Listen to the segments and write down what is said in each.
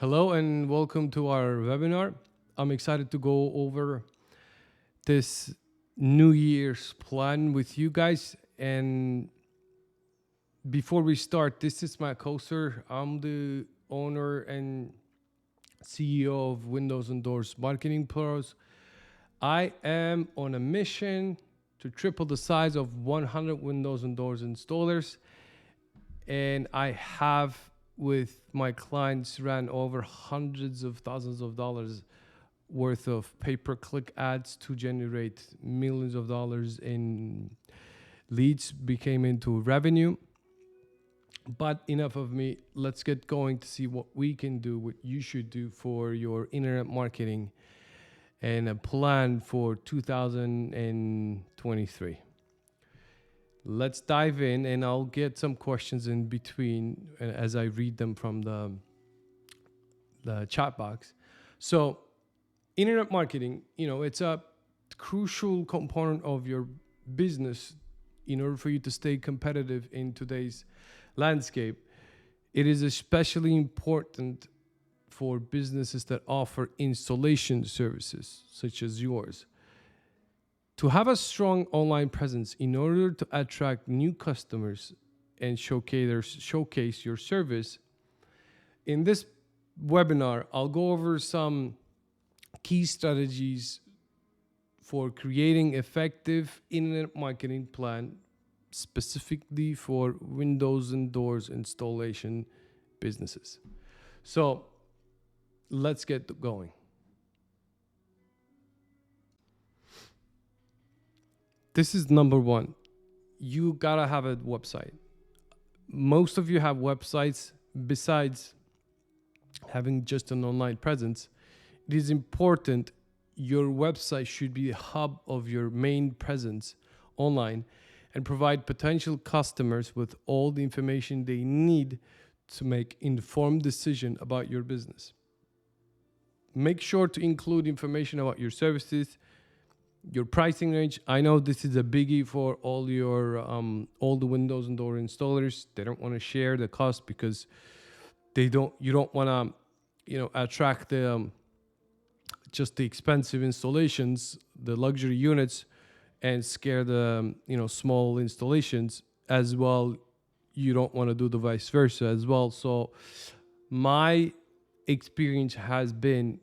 Hello and welcome to our webinar. I'm excited to go over this New Year's plan with you guys. And before we start, this is Matt Koster. I'm the owner and CEO of Windows and Doors Marketing Pros. I am on a mission to triple the size of 100 Windows and Doors installers, and I have with my clients ran over hundreds of thousands of dollars worth of pay-per-click ads to generate millions of dollars in leads became into revenue. But enough of me. Let's get going to see what we can do, what you should do for your internet marketing and a plan for 2023. Let's dive in, and I'll get some questions in between as I read them from the chat box. So, internet marketing, it's a crucial component of your business in order for you to stay competitive in today's landscape. It is especially important for businesses that offer installation services such as yours. To have a strong online presence in order to attract new customers and showcase your service, in this webinar, I'll go over some key strategies for creating effective internet marketing plan specifically for Windows and Doors installation businesses. So let's get going. This is number one. You gotta have a website. Most of you have websites. Besides having just an online presence, it is important your website should be the hub of your main presence online and provide potential customers with all the information they need to make informed decision about your business. Make sure to include information about your services, your pricing range. I know this is a biggie for all the Windows and Door installers. They don't want to share the cost because you don't want to attract just the expensive installations, the luxury units, and scare the small installations as well. You don't want to do the vice versa as well. So my experience has been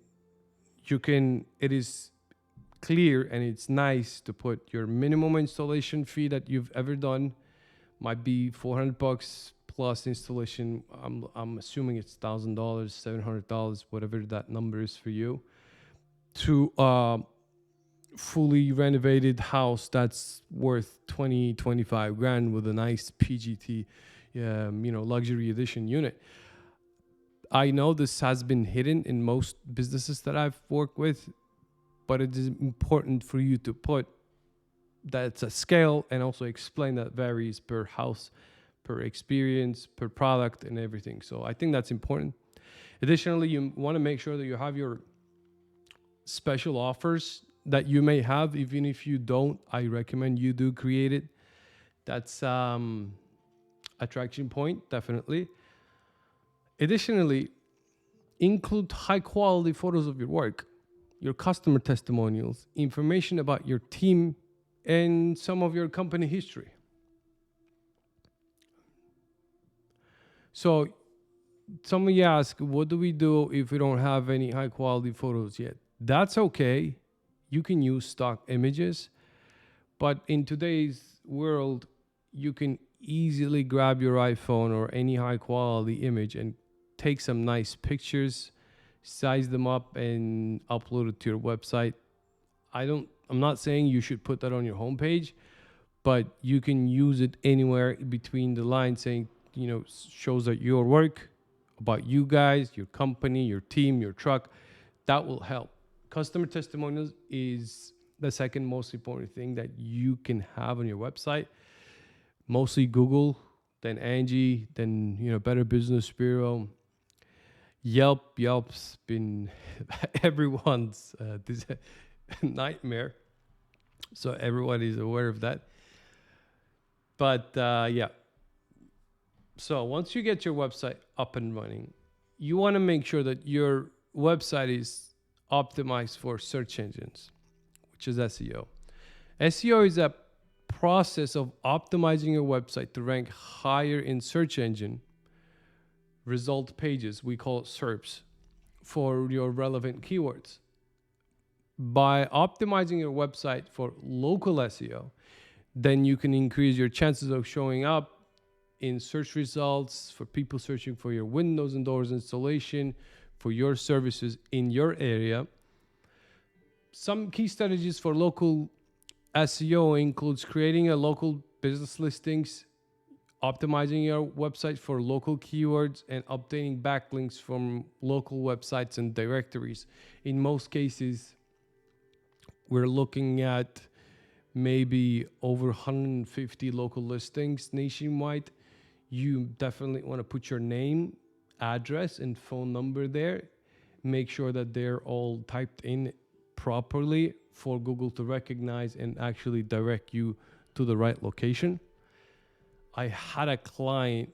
it is clear and it's nice to put your minimum installation fee that you've ever done might be $400 plus installation. I'm assuming it's $1,000, $700, whatever that number is for you, to fully renovated house that's worth 20-25 grand with a nice PGT luxury edition unit. I know this has been hidden in most businesses that I've worked with, but it is important for you to put that it's a scale and also explain that varies per house, per experience, per product, and everything. So I think that's important. Additionally, you want to make sure that you have your special offers that you may have. Even if you don't, I recommend you do create it. That's attraction point, definitely. Additionally, include high quality photos of your work, your customer testimonials, information about your team, and some of your company history. So somebody asked, what do we do if we don't have any high quality photos yet? That's okay. You can use stock images, but in today's world, you can easily grab your iPhone or any high quality image and take some nice pictures, size them up, and upload it to your website. I'm not saying you should put that on your homepage, but you can use it anywhere between the lines, saying, shows that your work, about you guys, your company, your team, your truck. That will help. Customer testimonials is the second most important thing that you can have on your website. Mostly Google, then Angie, then Better Business Bureau. Yelp's been everyone's this nightmare, so everyone is aware of that. But yeah, so once you get your website up and running, you want to make sure that your website is optimized for search engines, which is SEO. SEO is a process of optimizing your website to rank higher in search engine result pages, we call it SERPs, for your relevant keywords. By optimizing your website for local SEO, then you can increase your chances of showing up in search results for people searching for your windows and doors installation, for your services in your area. Some key strategies for local SEO includes creating a local business listings, optimizing your website for local keywords, and obtaining backlinks from local websites and directories. In most cases, we're looking at maybe over 150 local listings nationwide. You definitely want to put your name, address, and phone number there. Make sure that they're all typed in properly for Google to recognize and actually direct you to the right location. I had a client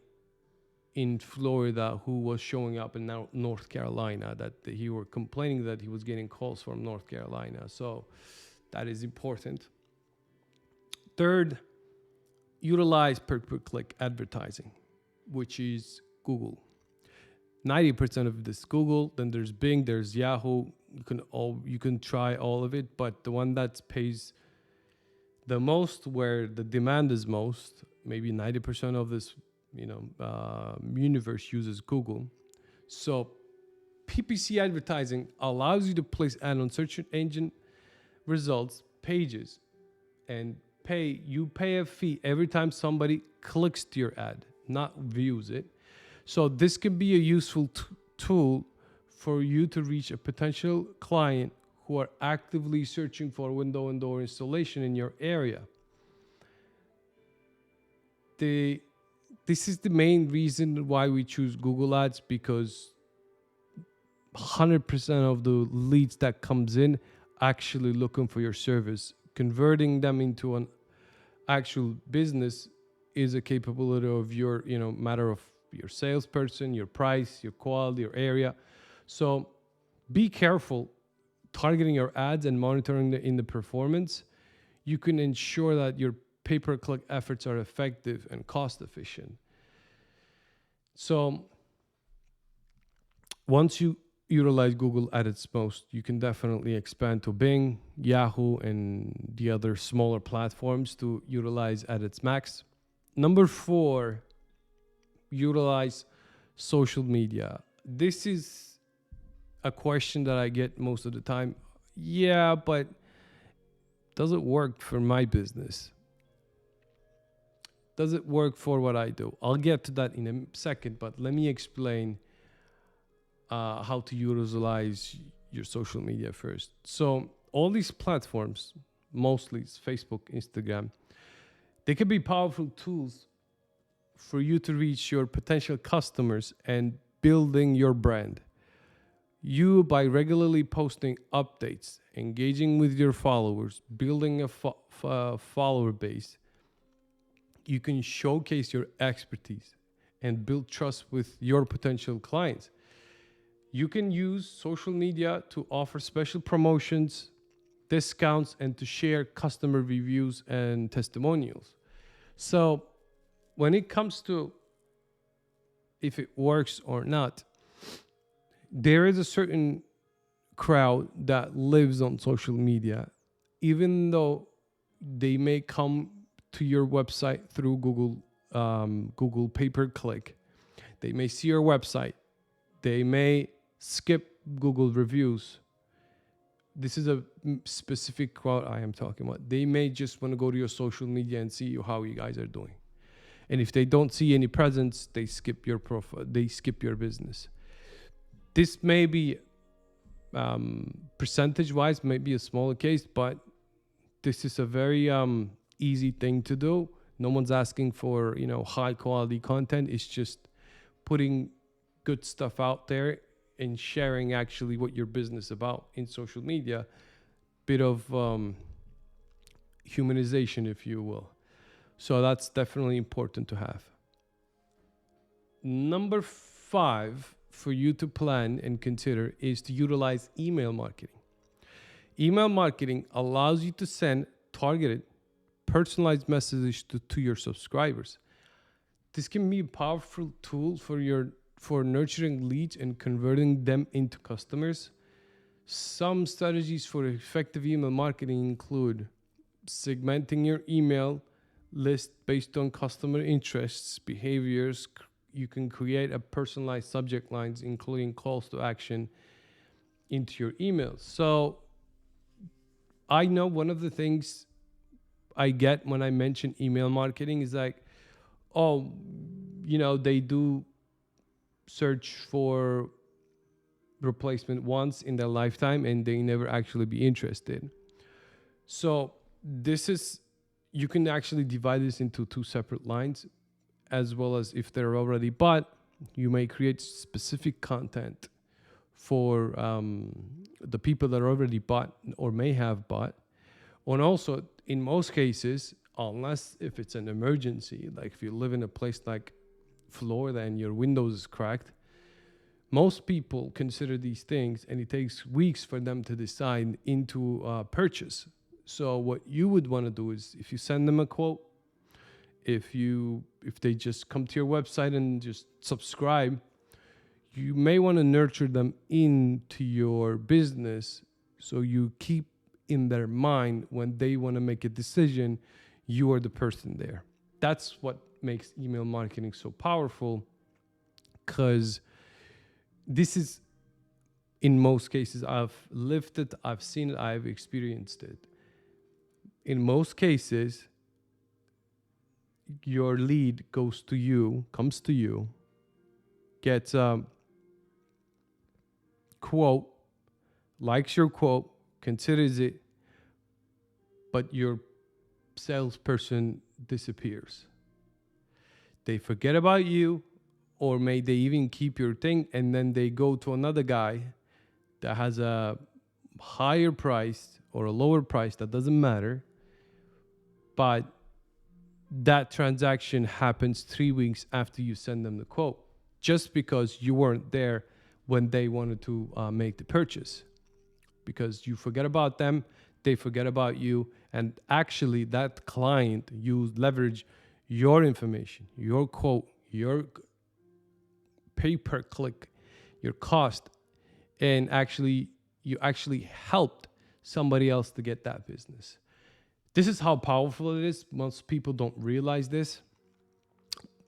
in Florida who was showing up in North Carolina, that he were complaining that he was getting calls from North Carolina. So that is important. Third, utilize pay-per-click advertising, which is Google. 90% of this Google, then there's Bing, there's Yahoo. You can try all of it, but the one that pays the most, where the demand is most, maybe 90% of this universe uses Google. So PPC advertising allows you to place ad on search engine results pages, and you pay a fee every time somebody clicks to your ad, not views it. So this can be a useful tool for you to reach a potential client who are actively searching for window and door installation in your area. This is the main reason why we choose Google Ads, because 100% of the leads that comes in actually looking for your service. Converting them into an actual business is a capability of your, matter of your salesperson, your price, your quality, your area. So be careful targeting your ads and monitoring the performance. You can ensure that your pay-per-click efforts are effective and cost efficient. So once you utilize Google at its most, you can definitely expand to Bing, Yahoo, and the other smaller platforms to utilize at its max. Number 4, utilize social media. This is a question that I get most of the time. Yeah, but does it work for my business? Does it work for what I do? I'll get to that in a second, but let me explain how to utilize your social media first. So all these platforms, mostly it's Facebook, Instagram, they can be powerful tools for you to reach your potential customers and building your brand. You, by regularly posting updates, engaging with your followers, building a follower base, you can showcase your expertise and build trust with your potential clients. You can use social media to offer special promotions, discounts, and to share customer reviews and testimonials. So when it comes to if it works or not, there is a certain crowd that lives on social media, even though they may come to your website through Google pay-per-click. They may see your website. They may skip Google reviews. This is a specific crowd I am talking about. They may just want to go to your social media and see how you guys are doing. And if they don't see any presence, they skip your profile. They skip your business. This may be percentage-wise, maybe a smaller case, but this is a very easy thing to do. No one's asking for high-quality content. It's just putting good stuff out there and sharing actually what your business is about in social media. Bit of humanization, if you will. So that's definitely important to have. Number 5, for you to plan and consider is to utilize email marketing. Email marketing allows you to send targeted, personalized messages to your subscribers. This can be a powerful tool for nurturing leads and converting them into customers. Some strategies for effective email marketing include segmenting your email list based on customer interests, behaviors. You can create a personalized subject lines, including calls to action, into your emails. So I know one of the things I get when I mention email marketing is like, oh, they do search for replacement once in their lifetime and they never actually be interested. So you can actually divide this into two separate lines, as well as if they're already bought, you may create specific content for the people that are already bought or may have bought. And also, in most cases, unless if it's an emergency, like if you live in a place like Florida and your windows is cracked, most people consider these things and it takes weeks for them to decide into purchase. So what you would want to do is, if you send them a quote, if they just come to your website and just subscribe, you may want to nurture them into your business so you keep in their mind when they want to make a decision, you are the person there. That's what makes email marketing so powerful, because this is, in most cases, I've lived it, I've seen it, I've experienced it. In most cases, your lead comes to you, gets a quote, likes your quote, considers it, but your salesperson disappears. They forget about you, or may they even keep your thing, and then they go to another guy that has a higher price or a lower price, that doesn't matter. But that transaction happens 3 weeks after you send them the quote, just because you weren't there when they wanted to make the purchase. Because you forget about them, they forget about you, and actually that client, you leverage your information, your quote, your pay-per-click, your cost, and you actually helped somebody else to get that business. This is how powerful it is. Most people don't realize this.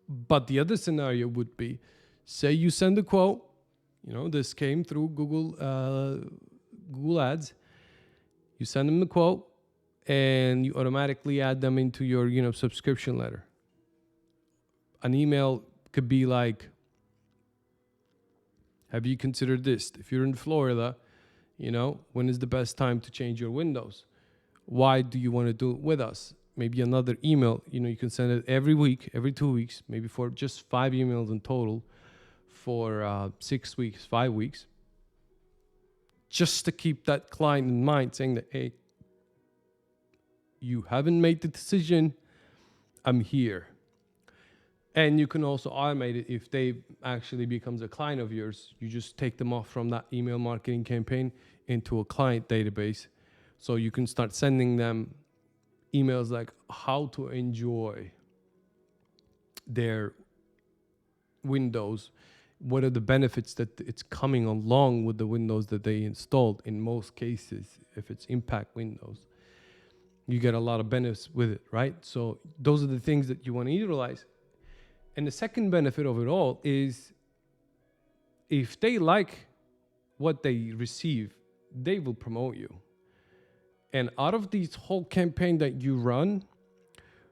But the other scenario would be, say you send a quote, this came through Google Ads. You send them the quote and you automatically add them into your, subscription letter. An email could be like, have you considered this? If you're in Florida, when is the best time to change your windows? Why do you want to do it with us? Maybe another email, you can send it every week, every 2 weeks, maybe for just 5 emails in total for 6 weeks, 5 weeks. Just to keep that client in mind, saying that, hey, you haven't made the decision, I'm here. And you can also automate it. If they actually becomes a client of yours, you just take them off from that email marketing campaign into a client database. So you can start sending them emails like how to enjoy their windows. What are the benefits that it's coming along with the windows that they installed? In most cases, if it's impact windows, you get a lot of benefits with it, right? So those are the things that you want to utilize. And the second benefit of it all is, if they like what they receive, they will promote you. And out of this whole campaign that you run,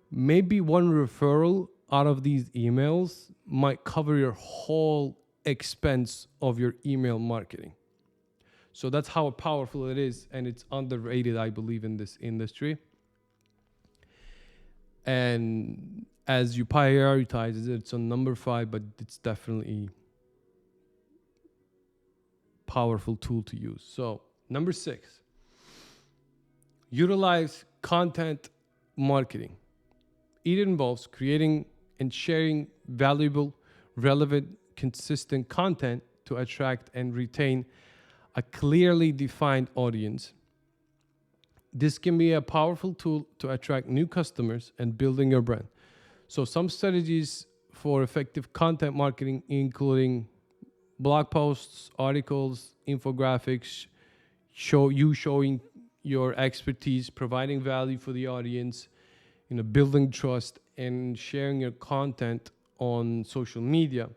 maybe one referral out of these emails might cover your whole expense of your email marketing. So that's how powerful it is, and it's underrated, I believe, in this industry. And as you prioritize it, it's on number 5, but it's definitely a powerful tool to use. So number 6, utilize content marketing. It involves creating and sharing valuable, relevant, consistent content to attract and retain a clearly defined audience. This can be a powerful tool to attract new customers and building your brand. So some strategies for effective content marketing, including blog posts, articles, infographics, showing your expertise, providing value for the audience, building trust, and sharing your content on social media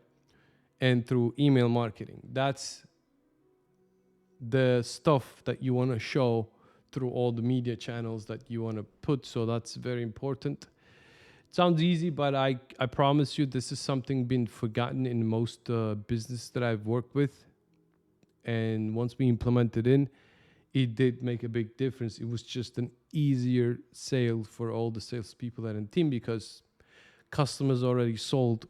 and through email marketing. That's the stuff that you want to show through all the media channels that you want to put. So that's very important. It sounds easy, but I promise you this is something been forgotten in most business that I've worked with. And once we implemented it did make a big difference. It was just an easier sale for all the salespeople at team because customers already sold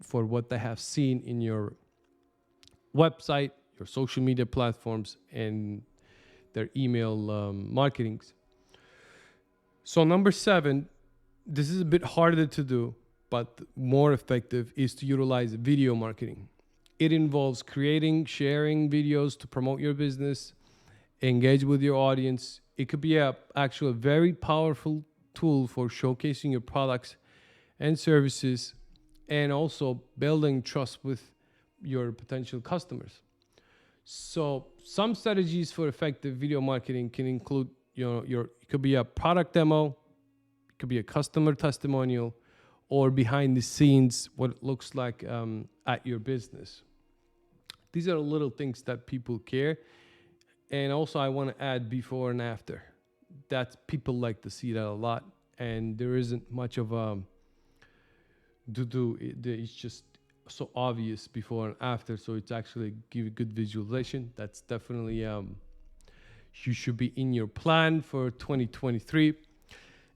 for what they have seen in your website, your social media platforms, and their email marketings. So number 7, this is a bit harder to do, but more effective, is to utilize video marketing. It involves creating, sharing videos to promote your business, engage with your audience. It could be actually a very powerful tool for showcasing your products and services, and also building trust with your potential customers. So some strategies for effective video marketing can include, it could be a product demo, it could be a customer testimonial, or behind the scenes, what it looks like at your business. These are little things that people care. And also I want to add before and after. That people like to see that a lot. And there isn't much of it's just so obvious before and after. So it's actually give a good visualization. That's definitely, you should be in your plan for 2023.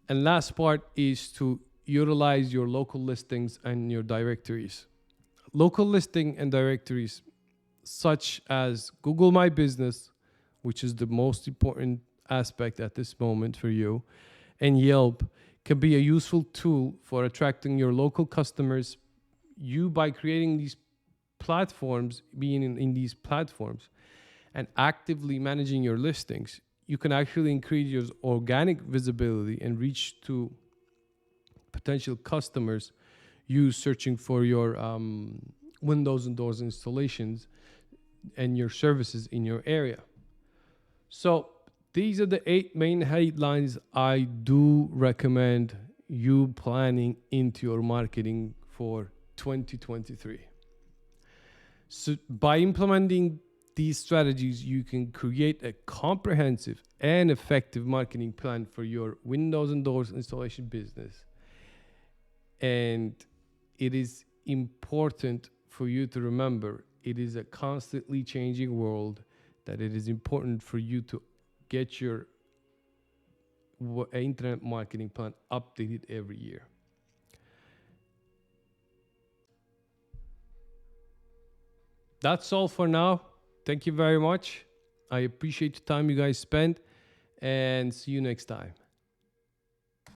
And last part is to utilize your local listings and your directories. Local listing and directories such as Google My Business, which is the most important aspect at this moment for you, and Yelp can be a useful tool for attracting your local customers. You, by creating these platforms, being in these platforms, and actively managing your listings, you can actually increase your organic visibility and reach to potential customers you searching for your windows and doors installations and your services in your area. So these are the 8 main headlines I do recommend you planning into your marketing for 2023. So by implementing these strategies, you can create a comprehensive and effective marketing plan for your windows and doors installation business. And it is important for you to remember, it is a constantly changing world, that it is important for you to get your internet marketing plan updated every year. That's all for now. Thank you very much. I appreciate the time you guys spent, and see you next time.